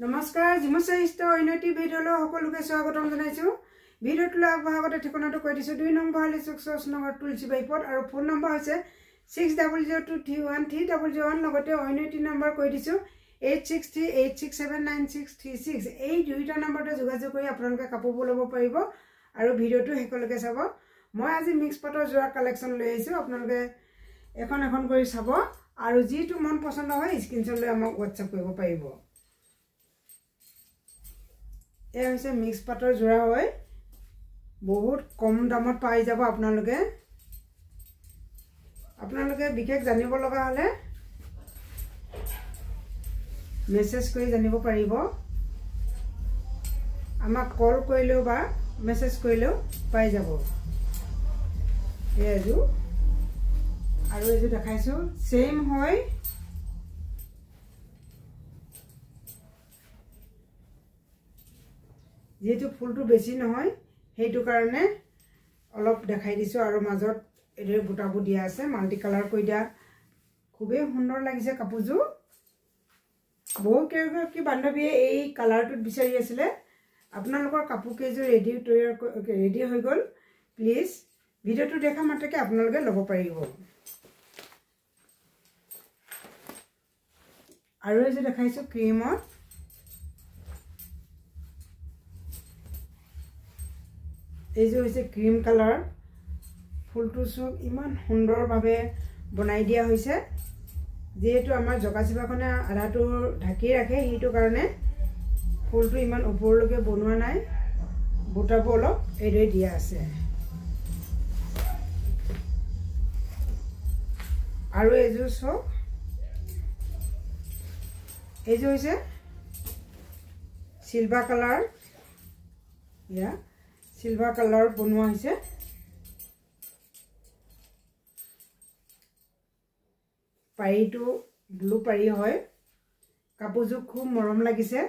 নমস্কাৰ জিমচাইষ্ট অন্যটি ভিডিঅ'লৈ সকলোকে স্বাগতম জনাইছো। ভিডিঅ'টোলৈ আগবঢ়াওঁতে ঠিকনাটো কৈ দিছো 2 নম্বৰ হলে 66 নম্বৰ তুলসী বাইপত আৰু ফোন নম্বৰ হৈছে 6002313001 লগতে অন্যটি নম্বৰ কৈ দিছো 8638679636 এই দুইটা নম্বৰতে যোগাযোগ কৰি আপোনালোকে কাপোৰবোৰ ল'ব পাৰিব আৰু ভিডিঅ'টো হেকলৈকে চাব। মই আজি মিক্স পাটৰ জোৰা কালেকচন লৈ আহিছো, আপোনালোকে এখন এখন কৰি চাব আৰু যিটো মন পছন্দ হয় স্ক্ৰিনশ্বট লৈ আমাক WhatsApp কৰিব পাৰিব। এ হৈছে মিক্স পাটৰ জোৰা হয়, বহুত কম দামত পাই যাব। আপোনালোকে বিশেষ জানিব লগা হলে মেছেজ কৰি জানিব পাৰিব, আমাক কল কৰিলেও বা মেছেজ কৰিলেও পাই যাব। এযোৰ আৰু এযোৰ দেখাইছো সেম হয়, যেহেতু ফুলটো বেছি নহয় সেইটো কাৰণে অলপ দেখাই দিছো আৰু মাজত এৰে বুটাবু দিয়া আছে, মাল্টি কালাৰ কৰি দিয়া, খুবেই সুন্দৰ লাগিছে কাপোৰযোৰ। বহু কেইগৰাকী বান্ধৱীয়ে এই কালাৰটোত বিচাৰি আছিলে, আপোনালোকৰ কাপোৰ কেইযোৰ ৰেডি হৈ গ'ল। প্লিজ ভিডিঅ'টো দেখা মাত্ৰকে আপোনালোকে ল'ব পাৰিব। আৰু এযোৰ দেখাইছো ক্ৰীমত, এইযোৰ হৈছে ক্ৰীম কালাৰ। ফুলটো চুক ইমান সুন্দৰভাৱে বনাই দিয়া হৈছে, যেহেতু আমাৰ জকাচিপাখনে আধাটো ঢাকি ৰাখে সেইটো কাৰণে ফুলটো ইমান ওপৰলৈকে বনোৱা নাই, বুটাবোৰ অলপ এইদৰে দিয়া আছে। আৰু এইযোৰ চক, এইযোৰ হৈছে চিলভাৰ কালাৰ, ইয়া চিলভাৰ কালাৰ বনোৱা হৈছে। পাৰিটো ব্লু পাৰি হয়, কাপোৰযোৰ খুব মৰম লাগিছে।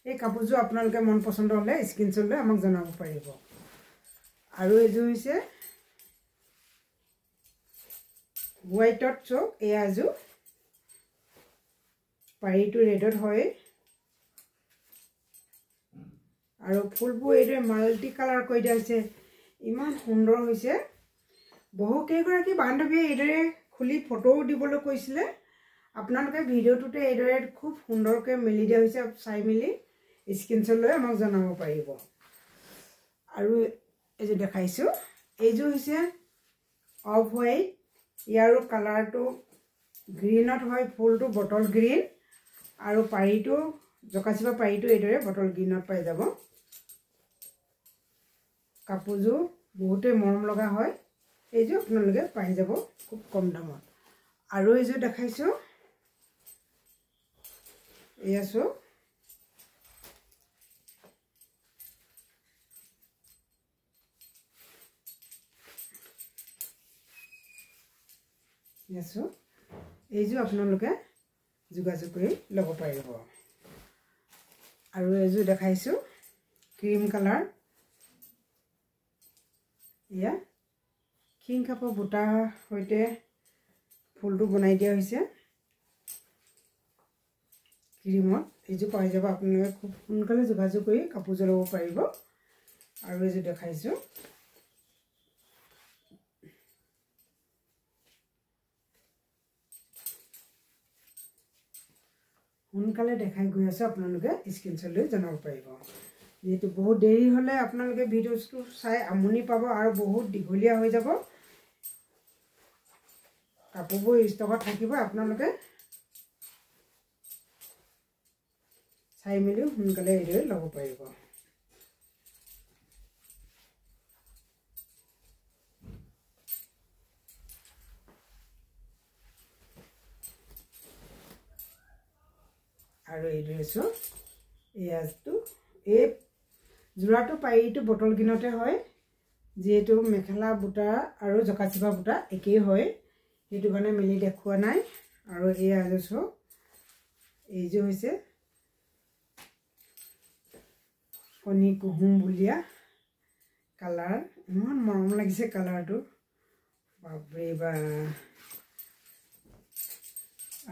এই কাপোৰযোৰ আপোনালোকে মন পছন্দ হলে স্ক্ৰিনশ্বট লৈ আমাক জনাব পাৰিব। আৰু এইযোৰ হৈছে হোৱাইটত চক, এয়া এযোৰ পাৰিটো ৰেডত হয় আৰু ফুলবোৰ এইদৰে মাল্টি কালাৰ কৰি দিয়া হৈছে, ইমান সুন্দৰ হৈছে। বহু কেইগৰাকী বান্ধৱীয়ে এইদৰে খুলি ফটোও দিবলৈ কৈছিলে, আপোনালোকে ভিডিঅ'টোতে এইদৰে খুব সুন্দৰকৈ মেলি দিয়া হৈছে, চাই মেলি স্ক্ৰিনশ্বট লৈ আমাক জনাব পাৰিব। আৰু এইযোৰ দেখাইছো, এইযোৰ হৈছে অফ হোৱাইট, ইয়াৰো কালাৰটো গ্ৰীণত হয়, ফুলটো বটল গ্ৰীণ আৰু পাৰিটো জকাচিপা পাৰিটো এইদৰে বটল গ্ৰীণত পাই যাব। কাপোৰযোৰ বহুতেই মৰম লগা হয়, এইযোৰ আপোনালোকে পাই যাব খুব কম দামত। আৰু এইযোৰ দেখাইছো, এয়া চক, এইযোৰ আপোনালোকে যোগাযোগ কৰি ল'ব পাৰিব। আৰু এইযোৰ দেখাইছো ক্ৰীম কালাৰ, এয়া খিং কাপৰ বুটাৰ সৈতে ফুলটো বনাই দিয়া হৈছে ক্ৰীমত। এইযোৰ পাই যাব, আপোনালোকে খুব সোনকালে যোগাযোগ কৰি কাপোৰযোৰ ল'ব পাৰিব। আৰু এইযোৰ দেখাইছো সোনকালে দেখাই গৈ আছে, আপোনালোকে স্ক্ৰিনশ্বট লৈ জনাব পাৰিব। যেহেতু বহুত দেৰি হ'লে আপোনালোকে ভিডিঅ'টো চাই আমনি পাব আৰু বহুত দীঘলীয়া হৈ যাব। কাপোৰবোৰ ষ্টকত থাকিব, আপোনালোকে চাই মেলি সোনকালে এইদৰে ল'ব পাৰিব। আৰু এইদৰে চোন এয়াটো এই জোৰাটো পাৰিটো বটল গ্ৰীণতে হয়, যিহেতু মেখেলা বুটা আৰু জকাচিপা বুটা একেই হয় সেইটো কাৰণে মেলি দেখুওৱা নাই। আৰু এয়া এযোৰ চক, এইযোৰ হৈছে কণী কুহুম বুলীয়া কালাৰ, ইমান মৰম লাগিছে কালাৰটো, বাপৰে বা।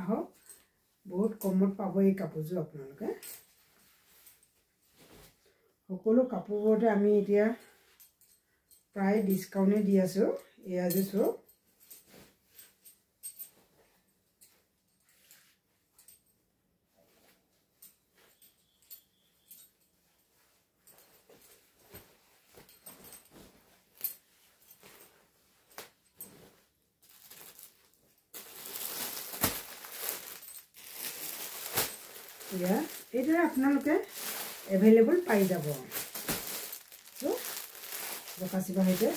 আহক বহুত কমত পাব এই কাপোৰযোৰ আপোনালোকে। সকলো কাপোৰবোৰতে আমি এতিয়া প্ৰায় ডিছকাউণ্টে দি আছোঁ এয়া যে চব এয়া এইদৰে আপোনালোকে এভেইলেবল পাই যাব বকাচিবা সৈতে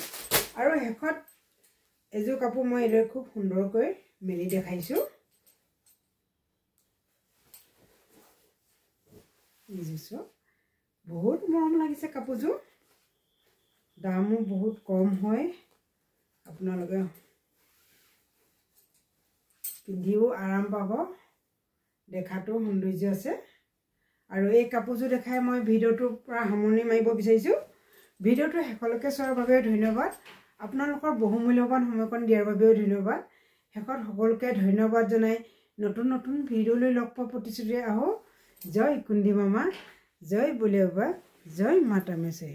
আৰু শেষত এযোৰ কাপোৰ মই এইদৰে খুব সুন্দৰকৈ মেলি দেখাইছোঁ বহুত মৰম লাগিছে কাপোৰযোৰ দামো বহুত কম হয় আপোনালোকে পিন্ধিও আৰাম পাব দেখাটো সৌন্দৰ্য আছে আৰু এই কাপোৰযোৰ দেখাই মই ভিডিঅ'টোৰ পৰা সামৰণি মাৰিব বিচাৰিছোঁ ভিডিঅ'টো শেষলৈকে চোৱাৰ বাবে ধন্যবাদ আপোনালোকৰ বহুমূল্যৱান সময়কণ দিয়াৰ বাবেও ধন্যবাদ শেষত সকলোকে ধন্যবাদ জনাই নতুন নতুন ভিডিঅ'লৈ লগ পোৱা প্ৰতিশ্ৰুতিৰে আহোঁ জয় কুন্দি মামা জয় বুলে বাবা জয় মাতা মেছে